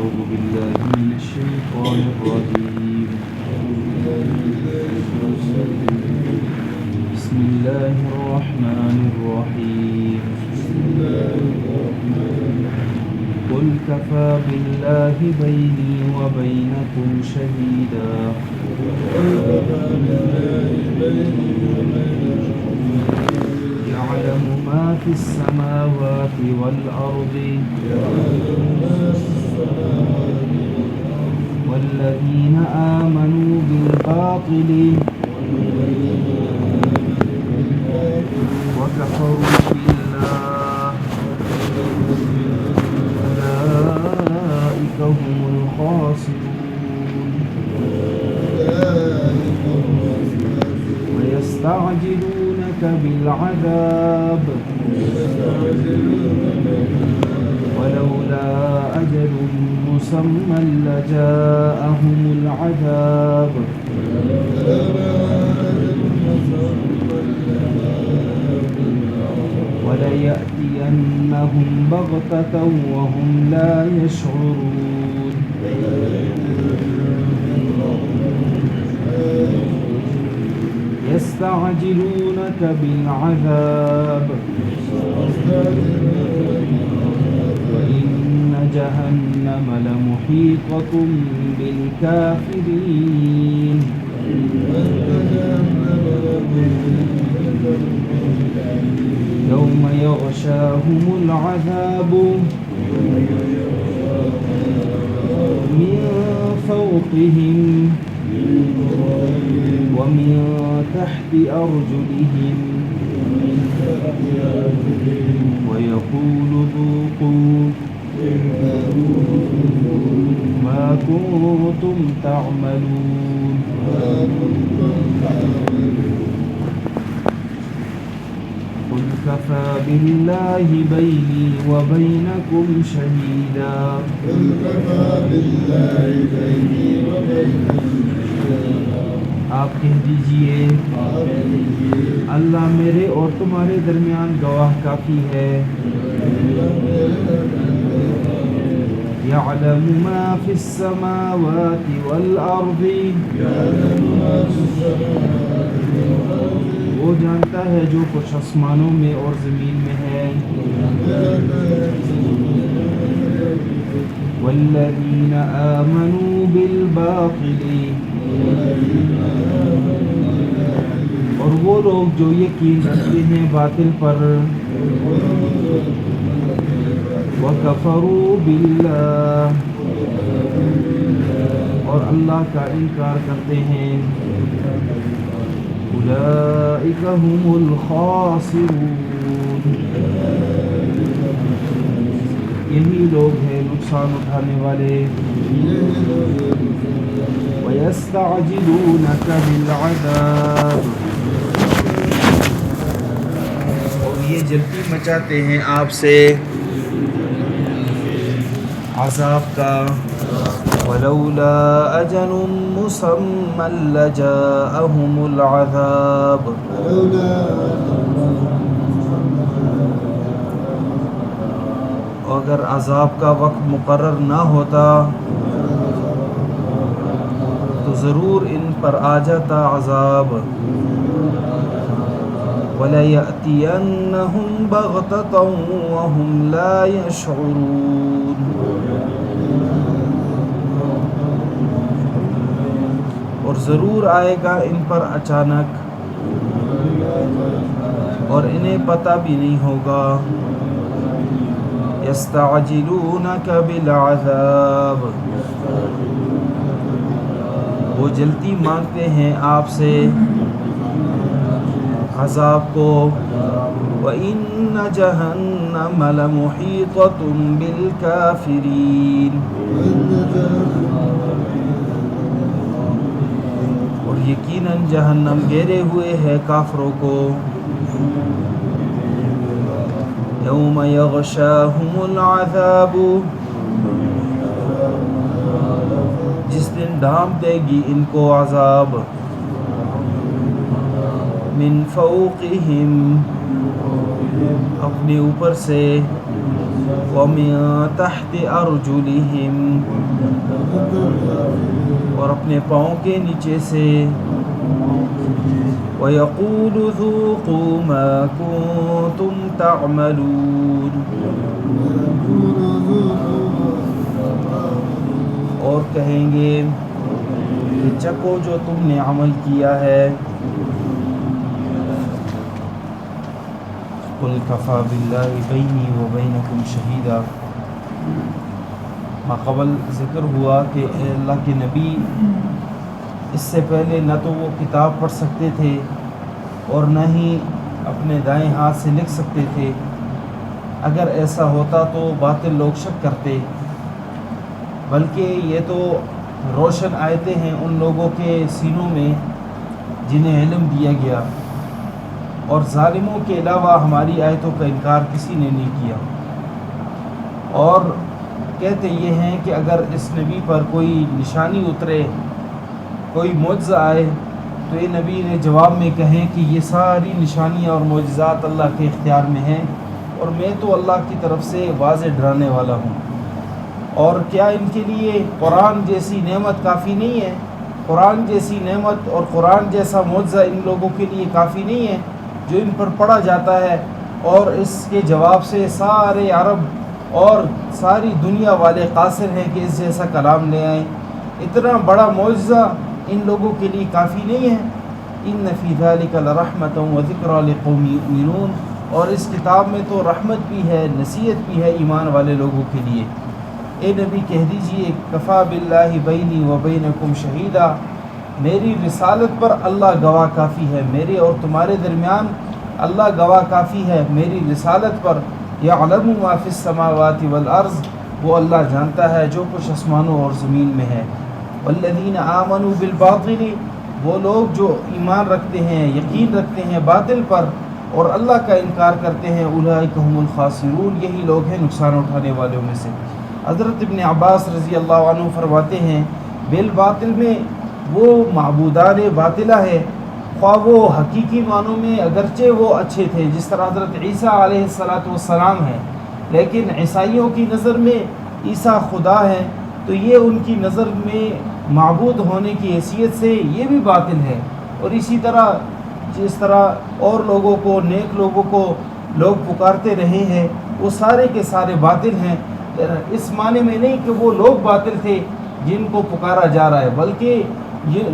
أعوذ بالله من الشيطان الرجيم بسم الله الرحمن الرحيم قل كفى بالله بيني وبينكم شهيدا يعلم ما في السماوات والأرض والذين آمنوا بالباطل وكفروا بالله أولئك هم الخاسرون ويستعجلونك بالعذاب ولولا أجل مسمى لجاءهم العذاب وليأتينهم بغتة وهم لا يشعرون يستعجلونك بالعذاب وإن جهنم لمحيطة بالكافرين يوم يغشاهم العذاب من فوقهم ومن تحت أرجلهم ويقول ذوقوا ما كنتم تعملون قل كفى بالله بيني وبينكم شهيدا آپ کہہ دیجئے اللہ میرے اور تمہارے درمیان گواہ کافی ہے يعلم ما في السماوات والأرض وہ جانتا ہے جو کچھ آسمانوں میں اور زمین میں ہے والذین آمنوا بالباطل اور وہ لوگ جو یقین رکھتے ہیں باطل پر وَكَفَرُوا بِاللَّهِ اور اللہ کا انکار کرتے ہیں أُولَئِكَ هُمُ الْخَاسِرُونَ یہی لوگ ہیں نقصان اٹھانے والے وَيَسْتَعْجِلُونَكَ بِالْعَذَابِ اور یہ جلدی مچاتے ہیں آپ سے عذاب کا ولولا اجل مسمى لجاءهم العذاب اگر عذاب کا وقت مقرر نہ ہوتا تو ضرور ان پر آ جاتا عذاب وَلَيَأْتِيَنَّهُمْ بَغْتَةً وَهُمْ لَا يَشْعُرُونَ اور ضرور آئے گا ان پر اچانک اور انہیں پتہ بھی نہیں ہوگا يَسْتَعْجِلُونَكَ بِالْعَذَابِ وہ جلدی مانگتے ہیں آپ سے عذاب کو وَإِنَّ جَهَنَّمَ لَمُحِيطَةٌ بِالْكَافِرِينَ اور یقیناً جہنم گھیرے ہوئے ہے کافروں کو یوم یغشاہم العذاب جس دن ڈھانپ دے گی ان کو عذاب من فوقہم اپنے اوپر سے ومن تحت ارجلهم اور اپنے پاؤں کے نیچے سے وَيَقُولُ ذُوقُوا مَا كُنتُمْ تَعْمَلُونَ اور کہیں گے کہ چکھو جو تم نے عمل کیا ہے. قُلْ كَفَى بِاللَّهِ بَيْنِي وَبَيْنَكُمْ شَهِيدًا. ماقبل ذکر ہوا کہ اے اللہ کے نبی اس سے پہلے نہ تو وہ کتاب پڑھ سکتے تھے اور نہ ہی اپنے دائیں ہاتھ سے لکھ سکتے تھے. اگر ایسا ہوتا تو باطل لوگ شک کرتے، بلکہ یہ تو روشن آیتیں ہیں ان لوگوں کے سینوں میں جنہیں علم دیا گیا، اور ظالموں کے علاوہ ہماری آیتوں کا انکار کسی نے نہیں کیا. اور کہتے یہ ہیں کہ اگر اس نبی پر کوئی نشانی اترے، کوئی معجزہ آئے، تو یہ نبی نے جواب میں کہیں کہ یہ ساری نشانیاں اور معجزات اللہ کے اختیار میں ہیں، اور میں تو اللہ کی طرف سے واضح ڈرانے والا ہوں. اور کیا ان کے لیے قرآن جیسی نعمت کافی نہیں ہے؟ قرآن جیسی نعمت اور قرآن جیسا معجزہ ان لوگوں کے لیے کافی نہیں ہے جو ان پر پڑھا جاتا ہے، اور اس کے جواب سے سارے عرب اور ساری دنیا والے قاصر ہیں کہ اس جیسا کلام لے آئیں؟ اتنا بڑا معجزہ ان لوگوں کے لیے کافی نہیں ہے. ان فی ذلک لرحمۃ وذکریٰ لقوم یؤمنون. اور اس کتاب میں تو رحمت بھی ہے، نصیحت بھی ہے ایمان والے لوگوں کے لیے. اے نبی کہہ دیجئے کفا باللہ بینی و بینکم شہیدا، میری رسالت پر اللہ گواہ کافی ہے، میرے اور تمہارے درمیان اللہ گواہ کافی ہے میری رسالت پر. یعلم ما فی السماوات والارض، وہ اللہ جانتا ہے جو کچھ آسمانوں اور زمین میں ہے. والذین آمنوا بالباطل، وہ لوگ جو ایمان رکھتے ہیں، یقین رکھتے ہیں باطل پر اور اللہ کا انکار کرتے ہیں، اولئک هم الخاسرون، یہی لوگ ہیں نقصان اٹھانے والوں میں سے. حضرت ابن عباس رضی اللہ عنہ فرماتے ہیں بالباطل میں وہ معبودان باطلہ ہے، خواہ وہ حقیقی معنوں میں اگرچہ وہ اچھے تھے جس طرح حضرت عیسیٰ علیہ السلام ہیں، لیکن عیسائیوں کی نظر میں عیسیٰ خدا ہے، تو یہ ان کی نظر میں معبود ہونے کی حیثیت سے یہ بھی باطل ہے. اور اسی طرح جس طرح اور لوگوں کو، نیک لوگوں کو لوگ پکارتے رہے ہیں، وہ سارے کے سارے باطل ہیں. اس معنی میں نہیں کہ وہ لوگ باطل تھے جن کو پکارا جا رہا ہے، بلکہ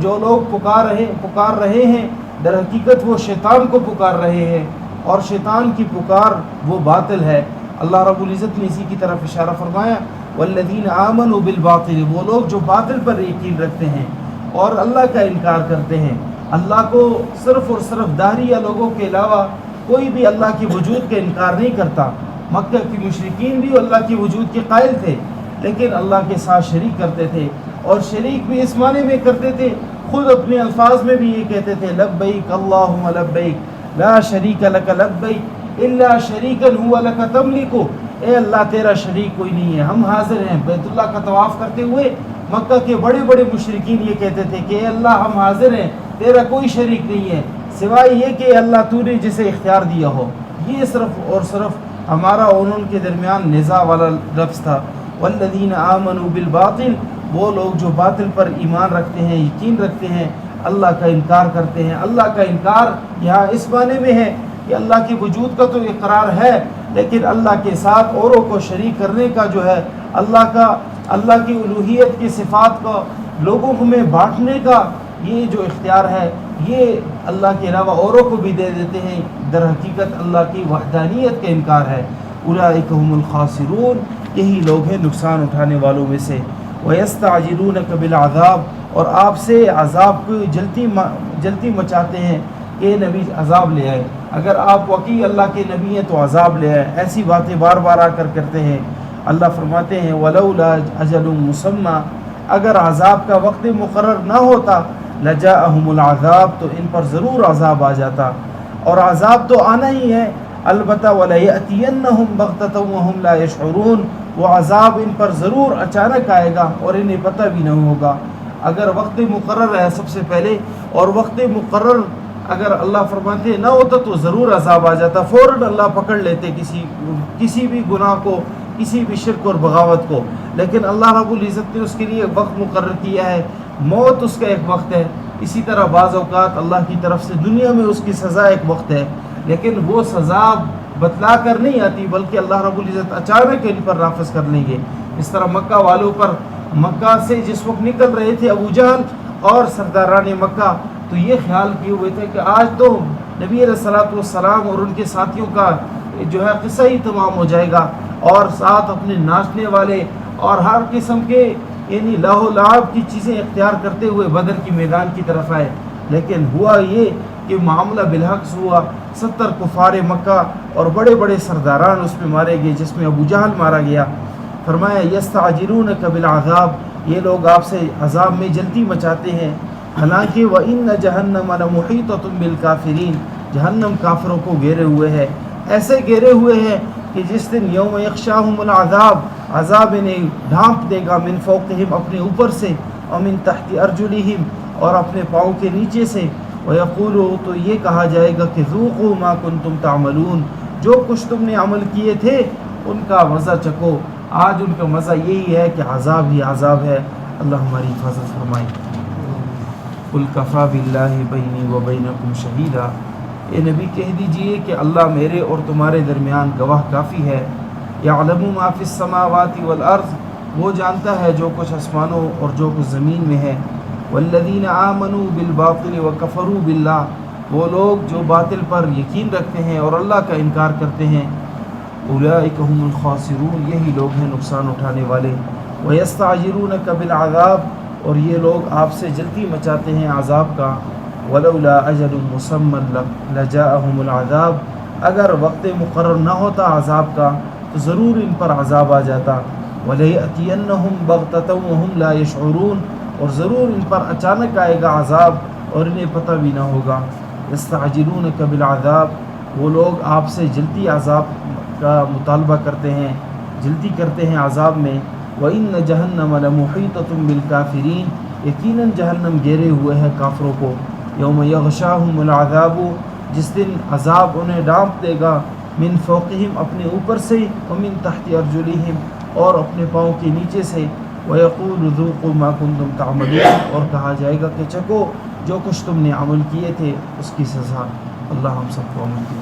جو لوگ پکار رہے ہیں در حقیقت وہ شیطان کو پکار رہے ہیں، اور شیطان کی پکار وہ باطل ہے. اللہ رب العزت نے اسی کی طرف اشارہ فرمایا والذین آمنوا بالباطل، وہ لوگ جو باطل پر یقین رکھتے ہیں اور اللہ کا انکار کرتے ہیں. اللہ کو صرف اور صرف داہریہ لوگوں کے علاوہ کوئی بھی اللہ کے وجود کا انکار نہیں کرتا. مکہ کی مشرکین بھی اللہ کے وجود کے قائل تھے، لیکن اللہ کے ساتھ شریک کرتے تھے، اور شریک بھی اس معنی میں کرتے تھے، خود اپنے الفاظ میں بھی یہ کہتے تھے لبیک اللہم لبیک لا شریک لک لبیک الا شریکا هو لک تملک. اے اللہ تیرا شریک کوئی نہیں ہے، ہم حاضر ہیں. بیت اللہ کا طواف کرتے ہوئے مکہ کے بڑے بڑے مشرکین یہ کہتے تھے کہ اے اللہ ہم حاضر ہیں، تیرا کوئی شریک نہیں ہے سوائے یہ کہ اللہ تو نے جسے اختیار دیا ہو. یہ صرف اور صرف ہمارا اور ان کے درمیان نزاع والا لفظ تھا. والذین آمنوا بالباطل، وہ لوگ جو باطل پر ایمان رکھتے ہیں، یقین رکھتے ہیں، اللہ کا انکار کرتے ہیں. اللہ کا انکار یہاں اس معنی میں ہے کہ اللہ کے وجود کا تو اقرار ہے، لیکن اللہ کے ساتھ اوروں کو شریک کرنے کا جو ہے، اللہ کی الوہیت کی صفات کو لوگوں میں بانٹنے کا یہ جو اختیار ہے، یہ اللہ کے علاوہ اوروں کو بھی دے دیتے ہیں. در حقیقت اللہ کی وحدانیت کا انکار ہے. اولئک هم الخاسرون، یہی لوگ ہیں نقصان اٹھانے والوں میں سے. وَيَسْتَعْجِلُونَكَ بِالْعَذَابِ، اور آپ سے عذاب کو جلدی مچاتے ہیں کہ نبی عذاب لے آئے. اگر آپ واقعی اللہ کے نبی ہیں تو عذاب لے آئے. ایسی باتیں بار بار آ کر کرتے ہیں. اللہ فرماتے ہیں وَلَوْلَا أَجَلٌ مُّسَمًّى، اگر عذاب کا وقت مقرر نہ ہوتا لَجَاءَهُمُ الْعَذَابُ، تو ان پر ضرور عذاب آ جاتا. اور عذاب تو آنا ہی ہے، البتہ وَلَيَأْتِيَنَّهُمْ بَغْتَةً وَهُمْ لَا يَشْعُرُونَ، وہ عذاب ان پر ضرور اچانک آئے گا اور انہیں پتہ بھی نہیں ہوگا. اگر وقت مقرر ہے سب سے پہلے، اور وقت مقرر اگر اللہ فرماتے نہ ہوتا تو ضرور عذاب آ جاتا، فوراً اللہ پکڑ لیتے کسی بھی گناہ کو، کسی بھی شرک اور بغاوت کو، لیکن اللہ رب العزت نے اس کے لیے ایک وقت مقرر کیا ہے، موت اس کا ایک وقت ہے۔ اسی طرح بعض اوقات اللہ کی طرف سے دنیا میں اس کی سزا ایک وقت ہے، لیکن وہ سزا بتلا کر نہیں آتی، بلکہ اللہ رب العزت اچانک ان پر نافذ کر لیں گے۔ اس طرح مکہ والوں پر، مکہ سے جس وقت نکل رہے تھے ابو جہل اور سرداران مکہ، تو یہ خیال کیے ہوئے تھے کہ آج تو نبی علیہ الصلوۃ والسلام اور ان کے ساتھیوں کا جو ہے قصہ ہی تمام ہو جائے گا، اور ساتھ اپنے ناچنے والے اور ہر قسم کے یعنی لاہو لعب کی چیزیں اختیار کرتے ہوئے بدر کی میدان کی طرف آئے۔ لیکن ہوا یہ کہ معاملہ بالحق ہوا، 70 کفار مکہ اور بڑے بڑے سرداران اس میں مارے گئے، جس میں ابو جہل مارا گیا۔ فرمایا یستعجلونک بالعذاب، یہ لوگ آپ سے عذاب میں جلدی مچاتے ہیں، حالانکہ وَإِنَّ جَهَنَّمَ لَمُحِيطَةٌ بِالْكَافِرِينَ، جہنم کافروں کو گھیرے ہوئے ہے، ایسے گھیرے ہوئے ہیں کہ جس دن یوم یغشاہم العذاب، عذاب انہیں ڈھانپ دے گا، من فوقہم اپنے اوپر سے، ومن تحت ارجلہم اور اپنے پاؤں کے نیچے سے، ویقولو تو یہ کہا جائے گا کہ ذوقوا ما کنتم تعملون، جو کچھ تم نے عمل کیے تھے ان کا مزہ چکھو۔ آج ان کا مزہ یہی ہے کہ عذاب ہی عذاب ہے۔ اللہ ہماری حفاظت فرمائے۔ قل کفی باللہ بینی و بینکم شہیدا، اے نبی کہہ دیجئے کہ اللہ میرے اور تمہارے درمیان گواہ کافی ہے۔ یعلم ما فی السماوات والارض، وہ جانتا ہے جو کچھ آسمانوں اور جو کچھ زمین میں ہے۔ والذین آمنوا بالباطل وکفروا باللہ، وہ لوگ جو باطل پر یقین رکھتے ہیں اور اللہ کا انکار کرتے ہیں، اولئک هم الخاسرون، یہی لوگ ہیں نقصان اٹھانے والے۔ ویستعجلونک بالعذاب، اور یہ لوگ آپ سے جلدی مچاتے ہیں عذاب کا۔ ولولا اجل مسمى لجاءهم العذاب، اگر وقت مقرر نہ ہوتا عذاب کا تو ضرور ان پر عذاب آ جاتا۔ ولیأتینہم بغتۃ وہم لا یشعرون، اور ضرور ان پر اچانک آئے گا عذاب اور انہیں پتہ بھی نہ ہوگا۔ یستعجلونک بالعذاب، وہ لوگ آپ سے جلدی عذاب کا مطالبہ کرتے ہیں، جلدی کرتے ہیں عذاب میں۔ وَإِنَّ جَهَنَّمَ لَمُحِيطَةٌ بِالْكَافِرِينَ، یقیناً جہنم گھیرے ہوئے ہے کافروں کو۔ یوم یغشاہم العذاب، جس دن عذاب انہیں ڈانپ دے گا، من فوقہم اپنے اوپر سے، ومن تحت ارجلہم اور اپنے پاؤں کے نیچے سے، وَيَقُولُ ذُوقُوا مَا كُنتُمْ تَعْمَلُونَ، اور کہا جائے گا کہ چکھو جو کچھ تم نے عمل کیے تھے اس کی سزا۔ اللہ ہم سب کو عمل کی